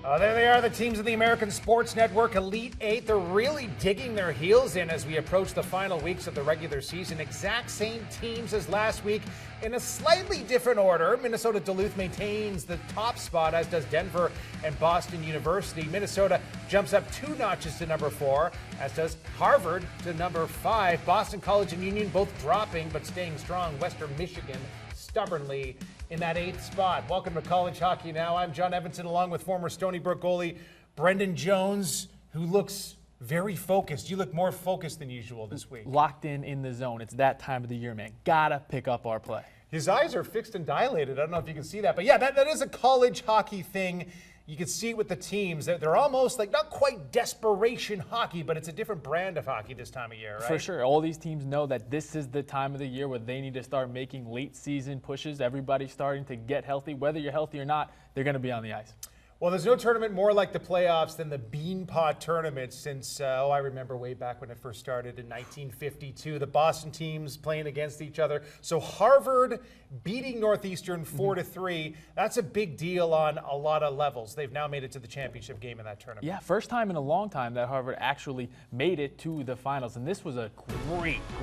There they are, the teams of the American Sports Network Elite Eight. They're really digging their heels in as we approach the final weeks of the regular season. Exact same teams as last week in a slightly different order. Minnesota Duluth maintains the top spot, as does Denver and Boston University. Minnesota jumps up 2 notches to number 4, as does Harvard to number 5. Boston College and Union both dropping but staying strong. Western Michigan stubbornly in that 8th spot. Welcome to College Hockey Now. I'm John Evanson, along with former Stony Brook goalie Brendan Jones, who looks very focused. You look more focused than usual this week. Locked in the zone. It's that time of the year, man. Gotta pick up our play. His eyes are fixed and dilated. I don't know if you can see that. But yeah, that is a college hockey thing. You can see it with the teams. They're almost like not quite desperation hockey, but it's a different brand of hockey this time of year, right? For sure. All these teams know that this is the time of the year where they need to start making late season pushes. Everybody's starting to get healthy. Whether you're healthy or not, they're going to be on the ice. Well, there's no tournament more like the playoffs than the Beanpot Tournament since, I remember way back when it first started in 1952. The Boston teams playing against each other. So Harvard beating Northeastern 4-3. That's a big deal on a lot of levels. They've now made it to the championship game in that tournament. Yeah, first time in a long time that Harvard actually made it to the finals. And this was a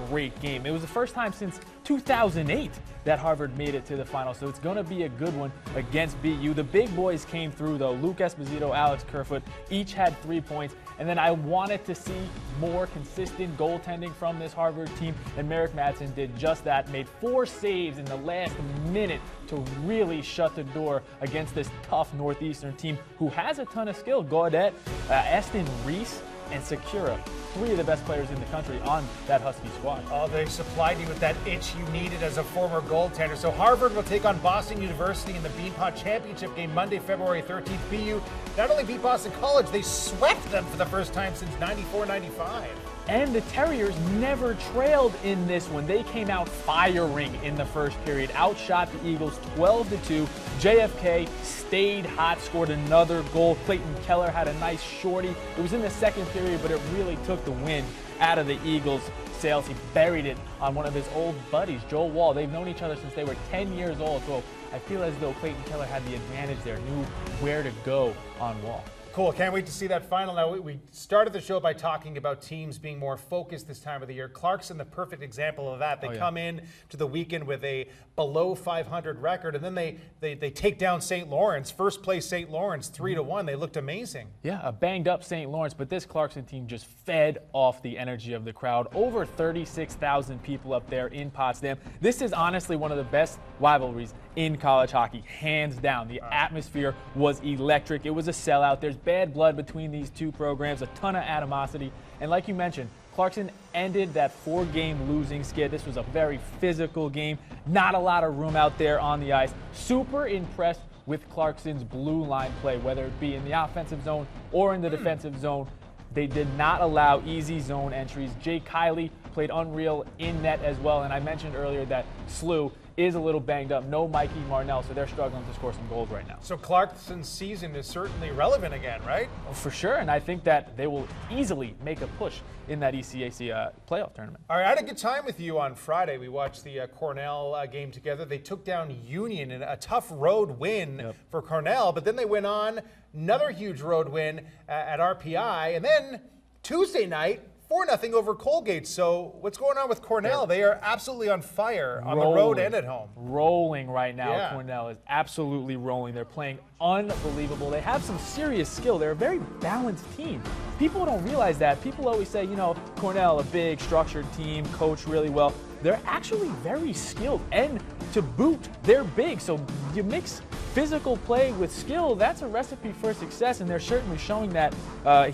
great game. It was the first time since 2008 that Harvard made it to the finals. So it's going to be a good one against BU. The big boys came through, though. Luke Esposito, Alex Kerfoot each had 3 points. And then I wanted to see more consistent goaltending from this Harvard team. And Merrick Madsen did just that, made 4 saves in the last minute to really shut the door against this tough Northeastern team who has a ton of skill. Gaudet, Eston Reese, and Sakura, 3 of the best players in the country on that Husky squad. Oh, they supplied you with that itch you needed as a former goaltender. So Harvard will take on Boston University in the Beanpot Championship game Monday, February 13th. BU not only beat Boston College, they swept them for the first time since 94-95. And the Terriers never trailed in this one. They came out firing in the first period, outshot the Eagles 12-2. JFK stayed hot, scored another goal. Clayton Keller had a nice shorty. It was in the second period, but it really took the wind out of the Eagles' sails. He buried it on one of his old buddies, Joel Wall. They've known each other since they were 10 years old, so I feel as though Clayton Keller had the advantage there, knew where to go on Wall. Cool. Can't wait to see that final. Now, we started the show by talking about teams being more focused this time of the year. Clarkson, the perfect example of that. They come in to the weekend with a below 500 record, and then they take down St. Lawrence. First place St. Lawrence, 3-1. They looked amazing. Yeah, a banged up St. Lawrence, but this Clarkson team just fed off the energy of the crowd. Over 36,000 people up there in Potsdam. This is honestly one of the best rivalries in college hockey, hands down. The atmosphere was electric. It was a sellout. There's bad blood between these two programs, a ton of animosity. And like you mentioned, Clarkson ended that 4-game losing skid. This was a very physical game. Not a lot of room out there on the ice. Super impressed with Clarkson's blue line play, whether it be in the offensive zone or in the defensive zone. They did not allow easy zone entries. Jake Kiley played unreal in net as well. And I mentioned earlier that Slew is a little banged up. No Mikey Marnell, so they're struggling to score some goals right now. So Clarkson's season is certainly relevant again, right? Well, for sure, and I think that they will easily make a push in that ECAC playoff tournament. All right, I had a good time with you on Friday. We watched the Cornell game together. They took down Union in a tough road win for Cornell, but then they went on another huge road win at RPI, and then Tuesday night, 4-0 over Colgate. So what's going on with Cornell? They are absolutely on fire on the road and at home. Rolling right now. Cornell is absolutely rolling. They're playing unbelievable. They have some serious skill. They're a very balanced team. People don't realize that. People always say, you know, Cornell, a big structured team, coached really well. They're actually very skilled, and to boot, they're big. So you mix physical play with skill, that's a recipe for success, and they're certainly showing that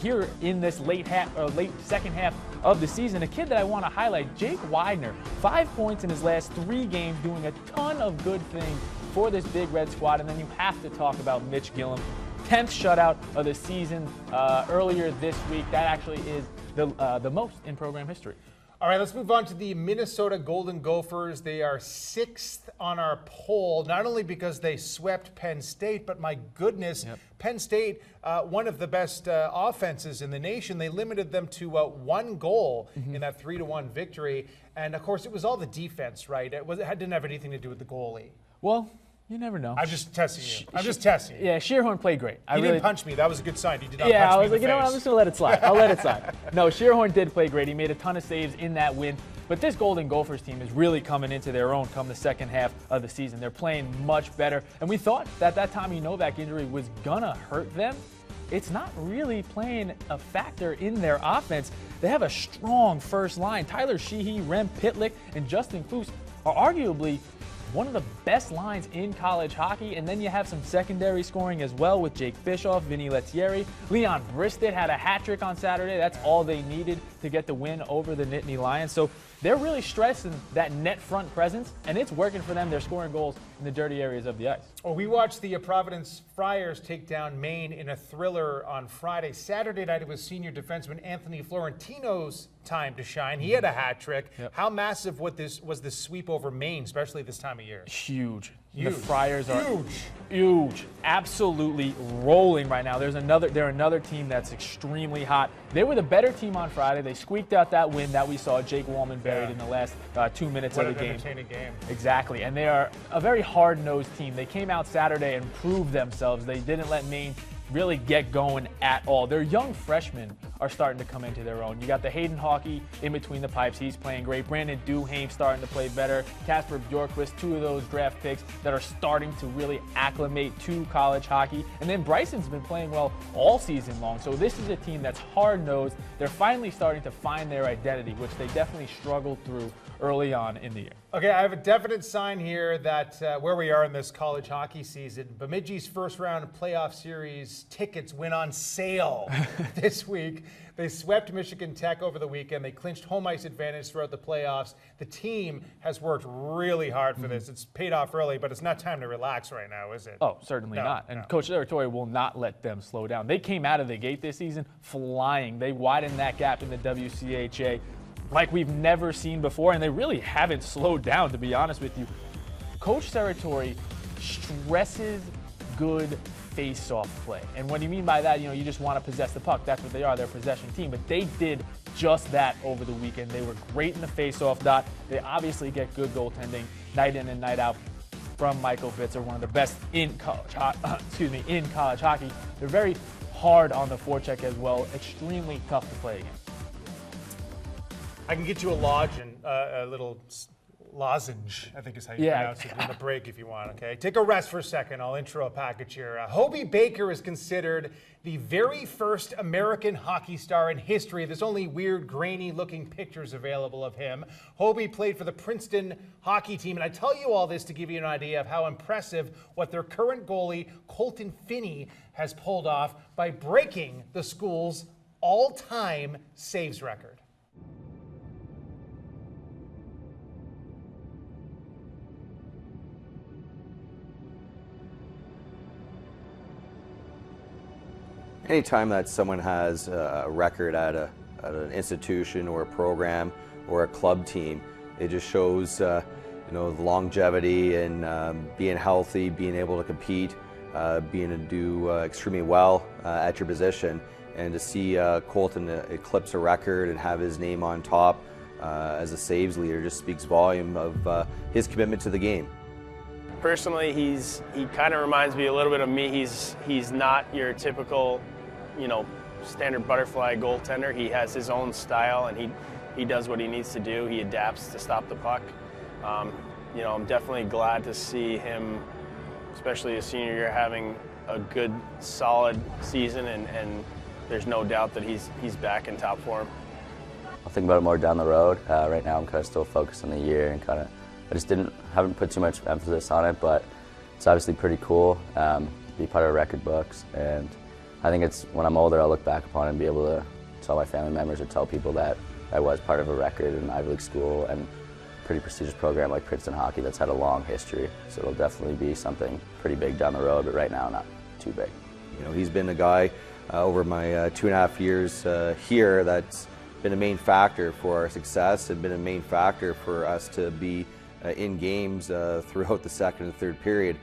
here in this late second half of the season. A kid that I want to highlight, Jake Widener, 5 points in his last 3 games, doing a ton of good things for this Big Red squad. And then you have to talk about Mitch Gillum, 10th shutout of the season earlier this week. That actually is the most in program history. All right, let's move on to the Minnesota Golden Gophers. They are 6th on our poll, not only because they swept Penn State, but my goodness, Penn State, one of the best offenses in the nation. They limited them to 1 goal in that 3-1 victory. And of course, it was all the defense, right? It didn't have anything to do with the goalie. Well, You never know. I'm just testing you. I'm just testing you. Yeah, Shearhorn played great. He didn't punch me. That was a good sign. He did not yeah, punch I me was like, in the you know what, I'm face. just going to let it slide. I'll let it slide. No, Shearhorn did play great. He made a ton of saves in that win. But this Golden Gophers team is really coming into their own come the second half of the season. They're playing much better. And we thought that Tommy Novak injury was going to hurt them. It's not really playing a factor in their offense. They have a strong first line. Tyler Sheehy, Rem Pitlick, and Justin Foose are arguably one of the best lines in college hockey. And then you have some secondary scoring as well with Jake Bischoff, Vinny Lettieri. Leon Bristed had a hat trick on Saturday. That's all they needed to get the win over the Nittany Lions. So they're really stressing that net front presence, and it's working for them. They're scoring goals in the dirty areas of the ice. Well, we watched the Providence Friars take down Maine in a thriller on Friday. Saturday night, it was senior defenseman Anthony Florentino's time to shine. He had a hat trick. Yep. How massive was this sweep over Maine, especially this time of year? Huge. Huge. The Friars are huge, absolutely rolling right now. They're another team that's extremely hot. They were the better team on Friday. They squeaked out that win that we saw Jake Wallman buried in the last 2 minutes of the game. What an entertaining game. Exactly, and they are a very hard-nosed team. They came out Saturday and proved themselves. They didn't let Maine really get going at all. Their young freshmen are starting to come into their own. You got the Hayden Hockey in between the pipes. He's playing great. Brandon Duhaime starting to play better. Casper Bjorkquist, two of those draft picks that are starting to really acclimate to college hockey. And then Bryson's been playing well all season long. So this is a team that's hard-nosed. They're finally starting to find their identity, which they definitely struggled through early on in the year. Okay, I have a definite sign here that where we are in this college hockey season, Bemidji's first round playoff series tickets went on sale this week. They swept Michigan Tech over the weekend. They clinched home ice advantage throughout the playoffs. The team has worked really hard for this. It's paid off early, but it's not time to relax right now, is it? Oh, certainly not. And Coach Territory will not let them slow down. They came out of the gate this season flying. They widened that gap in the WCHA like we've never seen before, and they really haven't slowed down, to be honest with you. Coach Territory stresses good face-off play. And what do you mean by that? You just want to possess the puck. That's what they are. They're a possession team. But they did just that over the weekend. They were great in the face-off dot. They obviously get good goaltending night in and night out from Michael Bitzer, one of the best in college hockey. They're very hard on the forecheck as well. Extremely tough to play against. I can get you a little lozenge, I think is how you pronounce it, in the break if you want, okay? Take a rest for a second. I'll intro a package here. Hobey Baker is considered the very first American hockey star in history. There's only weird, grainy-looking pictures available of him. Hobey played for the Princeton hockey team, and I tell you all this to give you an idea of how impressive what their current goalie, Colton Phinney, has pulled off by breaking the school's all-time saves record. Anytime that someone has a record at an institution or a program or a club team, it just shows the longevity and being healthy, being able to compete, being able to do extremely well at your position. And to see Colton eclipse a record and have his name on top as a saves leader just speaks volume of his commitment to the game. Personally, he kind of reminds me a little bit of me. He's not your typical, standard butterfly goaltender. He has his own style, and he does what he needs to do. He adapts to stop the puck. I'm definitely glad to see him, especially his senior year, having a good, solid season, and there's no doubt that he's back in top form. I'll think about it more down the road. Right now, I'm kind of still focused on the year and haven't put too much emphasis on it, but it's obviously pretty cool be part of record books, and I think it's when I'm older I'll look back upon it and be able to tell my family members or tell people that I was part of a record in an Ivy League school and a pretty prestigious program like Princeton hockey that's had a long history, so it'll definitely be something pretty big down the road, but right now not too big. He's been a guy over my 2.5 years here that's been a main factor for our success and been a main factor for us to be in games throughout the second and third period.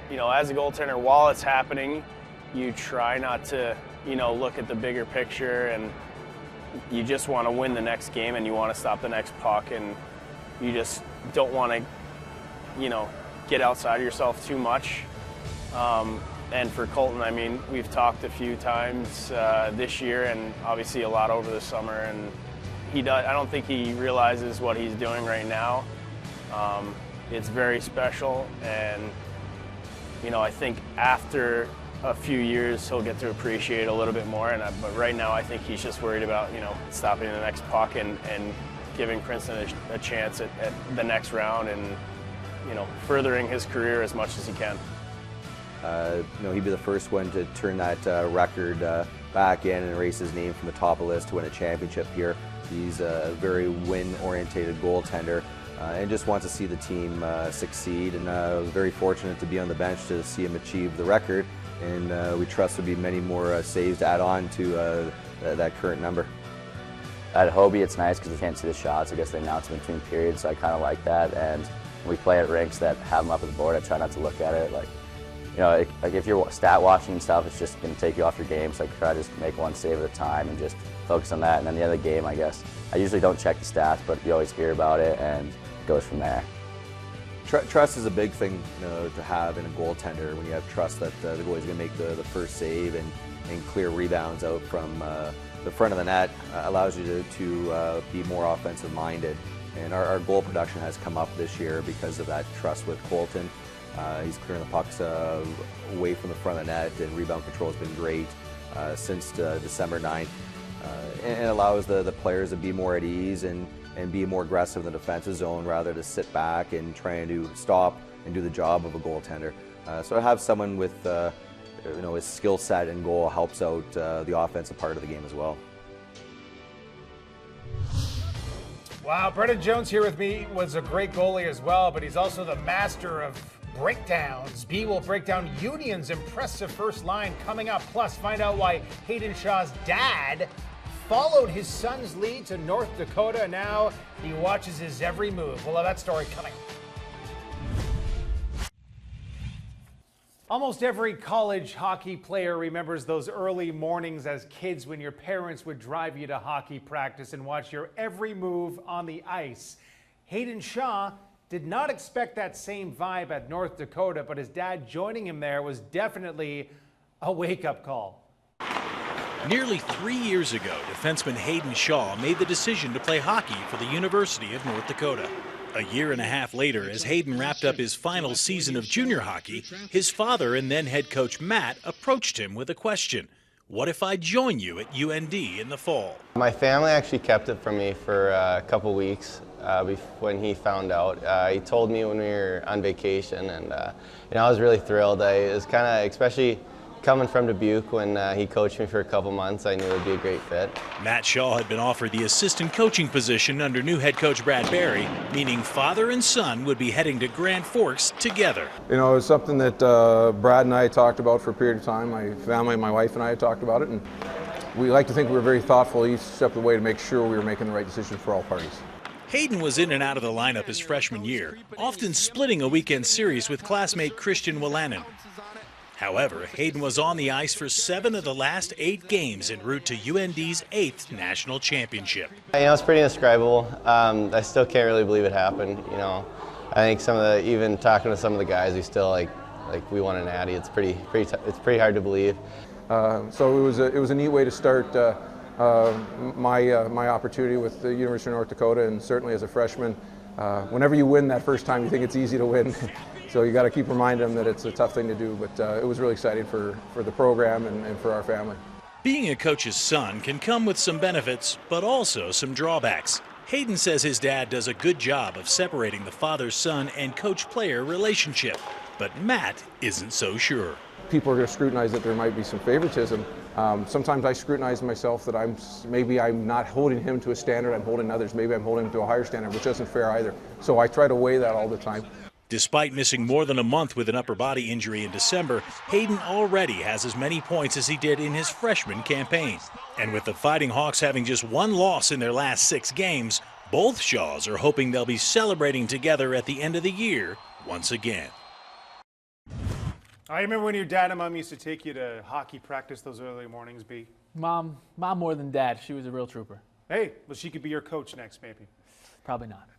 As a goaltender, while it's happening, you try not to, look at the bigger picture, and you just want to win the next game and you want to stop the next puck, and you just don't want to, get outside of yourself too much. And for Colton, I mean, we've talked a few times this year and obviously a lot over the summer, and I don't think he realizes what he's doing right now. It's very special, and you know, I think after a few years he'll get to appreciate it a little bit more. But right now, I think he's just worried about, you know, stopping the next puck and giving Princeton a chance at the next round, and you know, furthering his career as much as he can. You know, he'd be the first one to turn that record back in and erase his name from the top of the list to win a championship here. He's a very win-orientated goaltender and just wants to see the team succeed. And I was very fortunate to be on the bench to see him achieve the record. And we trust there'll be many more saves to add on to that current number. At Hobie, it's nice because you can't see the shots. I guess they announce them between periods, so I kind of like that. And when we play at rinks that have them up at the board, I try not to look at it. Like, you know, like if you're stat watching and stuff, it's just going to take you off your game. So I try to just make one save at a time and just focus on that. And then the other game, I guess, I usually don't check the stats, but you always hear about it and it goes from there. Trust is a big thing, you know, to have in a goaltender. When you have trust that the goalie's going to make the first save and clear rebounds out from the front of the net, allows you to be more offensive minded. And our goal production has come up this year because of that trust with Colton. He's clearing the pucks away from the front of the net, and rebound control has been great since December 9th. And it allows the players to be more at ease and be more aggressive in the defensive zone rather to sit back and trying to stop and do the job of a goaltender. So to have someone with you know, his skill set and goal helps out the offensive part of the game as well. Wow, Brendan Jones here with me was a great goalie as well, but he's also the master of breakdowns. B will break down Union's impressive first line coming up. Plus, find out why Hayden Shaw's dad followed his son's lead to North Dakota. Now he watches his every move. We'll have that story coming up. Almost every college hockey player remembers those early mornings as kids when your parents would drive you to hockey practice and watch your every move on the ice. Hayden Shaw did not expect that same vibe at North Dakota, but his dad joining him there was definitely a wake-up call. Nearly 3 years ago, defenseman Hayden Shaw made the decision to play hockey for the University of North Dakota. A year and a half later, as Hayden wrapped up his final season of junior hockey, his father and then head coach Matt approached him with a question. What if I join you at UND in the fall? My family actually kept it from me for a couple weeks when he found out. He told me when we were on vacation, and you know, I was really thrilled. I was kind of, especially coming from Dubuque, when he coached me for a couple months, I knew it would be a great fit. Matt Shaw had been offered the assistant coaching position under new head coach Brad Barry, meaning father and son would be heading to Grand Forks together. You know, it was something that Brad and I talked about for a period of time. My family, my wife and I had talked about it, and we like to think we were very thoughtful each step of the way to make sure we were making the right decision for all parties. Hayden was in and out of the lineup his freshman year, often splitting a weekend series with classmate Christian Willanen. However, Hayden was on the ice for 7 of the last 8 games en route to UND's 8th national championship. You know, it's pretty indescribable. I still can't really believe it happened. You know, I think even talking to some of the guys, we still like we won a natty. It's pretty hard to believe. So it was a neat way to start my opportunity with the University of North Dakota, and certainly as a freshman, whenever you win that first time, you think it's easy to win. So you got to keep reminding them that it's a tough thing to do, but it was really exciting for the program and for our family. Being a coach's son can come with some benefits, but also some drawbacks. Hayden says his dad does a good job of separating the father-son and coach-player relationship, but Matt isn't so sure. People are going to scrutinize that there might be some favoritism. Sometimes I scrutinize myself that maybe I'm not holding him to a standard, I'm holding others. Maybe I'm holding him to a higher standard, which isn't fair either. So I try to weigh that all the time. Despite missing more than a month with an upper body injury in December, Hayden already has as many points as he did in his freshman campaign. And with the Fighting Hawks having just 1 loss in their last 6 games, both Shaws are hoping they'll be celebrating together at the end of the year once again. I remember when your dad and mom used to take you to hockey practice those early mornings, B. Mom more than dad. She was a real trooper. Hey, well, she could be your coach next, maybe. Probably not.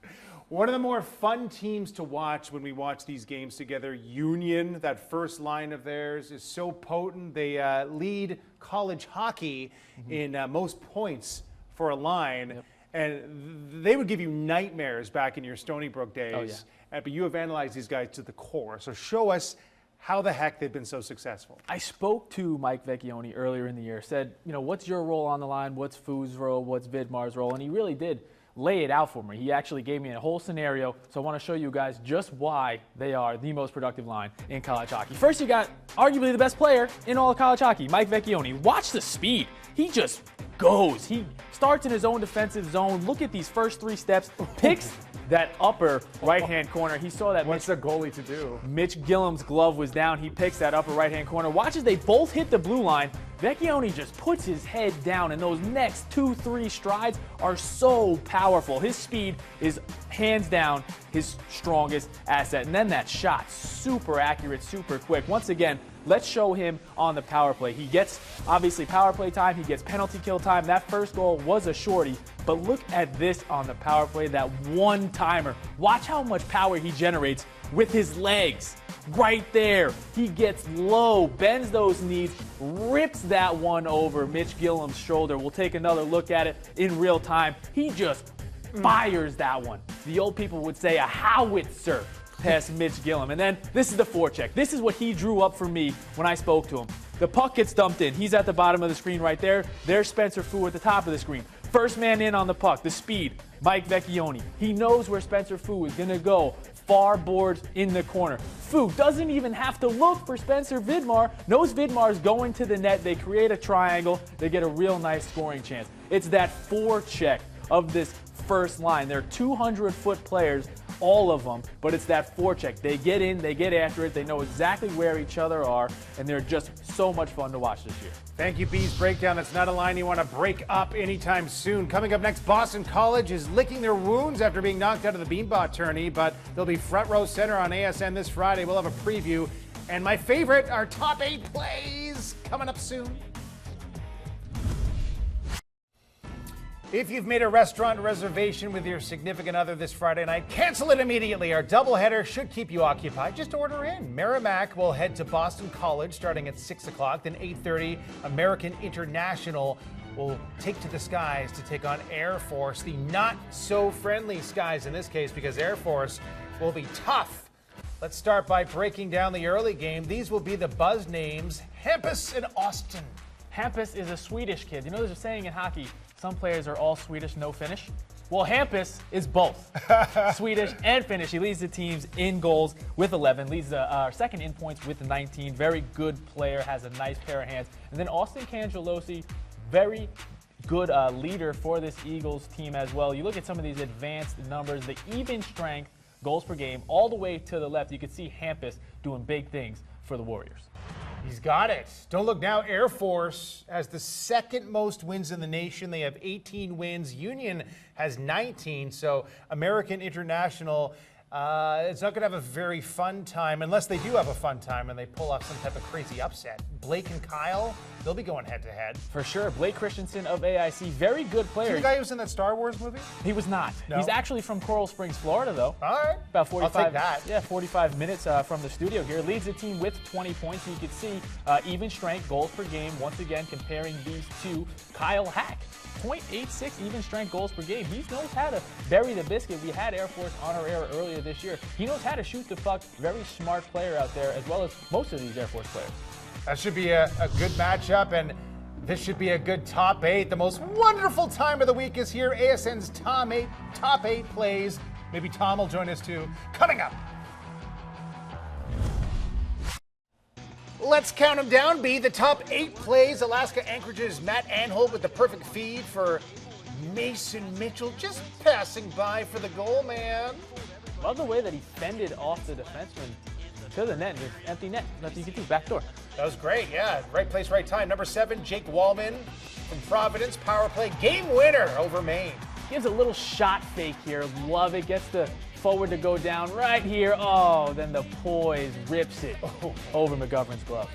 One of the more fun teams to watch when we watch these games together, Union, that first line of theirs is so potent. They lead college hockey in most points for a line. Yep. And they would give you nightmares back in your Stony Brook days. Oh, yeah. But you have analyzed these guys to the core. So show us how the heck they've been so successful. I spoke to Mike Vecchione earlier in the year, said, what's your role on the line? What's Foo's role? What's Vidmar's role? And he really did lay it out for me. He actually gave me a whole scenario, so I want to show you guys just why they are the most productive line in college hockey. First, you got arguably the best player in all of college hockey, Mike Vecchione. Watch the speed. He just goes. He starts in his own defensive zone. Look at these first 3 steps. Picks that upper right-hand corner. He saw that. What's the goalie to do? Mitch Gillum's glove was down. He picks that upper right-hand corner. Watch as they both hit the blue line. Vecchione just puts his head down, and those next 2-3 strides are so powerful. His speed is hands down his strongest asset. And then that shot, super accurate, super quick. Once again, let's show him on the power play. He gets, obviously, power play time. He gets penalty kill time. That first goal was a shorty. But look at this on the power play, that one-timer. Watch how much power he generates with his legs. Right there. He gets low, bends those knees, rips that one over Mitch Gillum's shoulder. We'll take another look at it in real time. He just fires that one. The old people would say a howitzer past Mitch Gillum. And then this is the forecheck. This is what he drew up for me when I spoke to him. The puck gets dumped in. He's at the bottom of the screen right there. There's Spencer Fu at the top of the screen. First man in on the puck, the speed, Mike Vecchione. He knows where Spencer Fu is going to go. Far boards in the corner. Fu doesn't even have to look for Spencer Vidmar. Knows Vidmar's going to the net. They create a triangle. They get a real nice scoring chance. It's that forecheck of this first line. They're 200-foot players, all of them, but it's that forecheck. They get in, they get after it, they know exactly where each other are, and they're just so much fun to watch this year. Thank you, Bees Breakdown. That's not a line you want to break up anytime soon. Coming up next, Boston College is licking their wounds after being knocked out of the Beanpot Tourney, but they'll be front row center on ASN this Friday. We'll have a preview. And my favorite, our top 8 plays, coming up soon. If you've made a restaurant reservation with your significant other this Friday night, cancel it immediately. Our doubleheader should keep you occupied. Just order in. Merrimack will head to Boston College starting at 6 o'clock. Then 8:30, American International will take to the skies to take on Air Force. The not-so-friendly skies in this case, because Air Force will be tough. Let's start by breaking down the early game. These will be the buzz names, Hampus and Austin. Hampus is a Swedish kid. You know there's a saying in hockey, some players are all Swedish, no Finnish. Well, Hampus is both Swedish and Finnish. He leads the teams in goals with 11, leads the second in points with 19. Very good player, has a nice pair of hands. And then Austin Cangelosi, very good leader for this Eagles team as well. You look at some of these advanced numbers, the even strength, goals per game, all the way to the left. You can see Hampus doing big things for the Warriors. He's got it. Don't look now. Air Force has the second most wins in the nation. They have 18 wins. Union has 19. So American International, it's not going to have a very fun time unless they do have a fun time and they pull off some type of crazy upset. Blake and Kyle, they'll be going head to head. For sure. Blake Christensen of AIC, very good player. Is he the guy who was in that Star Wars movie? He was not. No? He's actually from Coral Springs, Florida, though. All right. About 45. I'll take that. Yeah, 45 minutes from the studio here. Leads the team with 20 points. You can see even strength, goals per game. Once again, comparing these two. Kyle Hack, 0.86 even strength goals per game. He knows how to bury the biscuit. We had Air Force on our air earlier this year. He knows how to shoot the puck. Very smart player out there, as well as most of these Air Force players. That should be a good matchup, and this should be a good top 8. The most wonderful time of the week is here. ASN's top 8 plays. Maybe Tom will join us too. Coming up. Let's count them down, B. The top 8 plays. Alaska Anchorage's Matt Anholt with the perfect feed for Mason Mitchell. Just passing by for the goal, man. Love the way that he fended off the defenseman to the net, with empty net. Nothing you can do, back door. That was great, yeah. Right place, right time. Number 7, Jake Wallman from Providence. Power play, game winner over Maine. Gives a little shot fake here. Love it. Gets the forward to go down right here. Oh, then the poise rips it over McGovern's glove.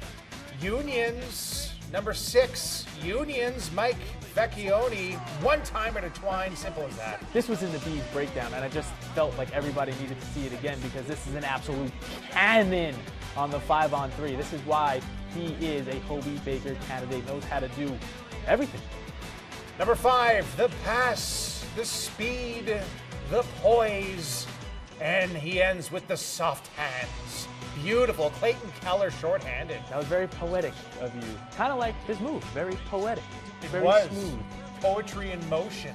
Unions, number 6, Unions, Mike Vecchione, one-timer to Twine, simple as that. This was in the Bees breakdown, and I just felt like everybody needed to see it again because this is an absolute cannon on the 5-on-3. This is why he is a Hobie Baker candidate, knows how to do everything. Number 5, the pass, the speed, the poise, and he ends with the soft hands. Beautiful. Clayton Keller shorthanded. That was very poetic of you. Kind of like his move, very poetic. Very was smooth. Poetry in motion.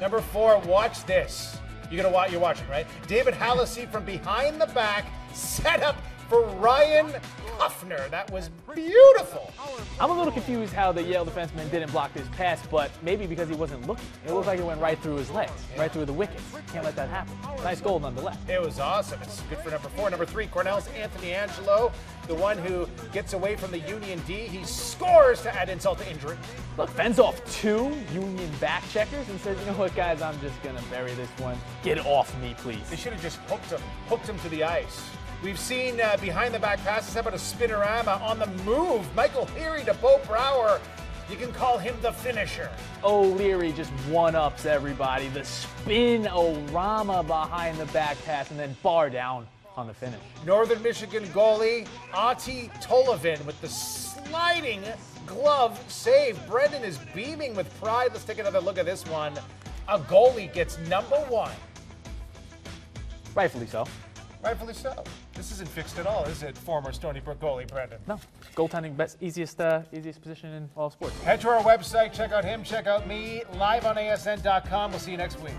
Number 4, watch this. You're watching, right? David Hallisey from behind the back, set up for Ryan Huffner. That was beautiful. I'm a little confused how the Yale defenseman didn't block this pass, but maybe because he wasn't looking. It looked like it went right through his legs, right through the wickets. Can't let that happen. Nice goal nonetheless. It was awesome. It's good for number 4. Number 3, Cornell's Anthony Angelo, the one who gets away from the Union D. He scores to add insult to injury. Look, fends off 2 Union back checkers and says, you know what, guys, I'm just going to bury this one. Get it off me, please. They should have just hooked him to the ice. We've seen behind-the-back passes. How about a spinorama on the move? Michael Leary to Bo Brower. You can call him the finisher. O'Leary just one-ups everybody. The spin-o-rama behind the back pass and then bar down on the finish. Northern Michigan goalie Ati Tolavin with the sliding glove save. Brendan is beaming with pride. Let's take another look at this one. A goalie gets number 1. Rightfully so. Rightfully so. This isn't fixed at all, is it, former Stony Brook goalie Brendan? No. Goaltending, easiest position in all sports. Head to our website, check out him, check out me, live on ASN.com. We'll see you next week.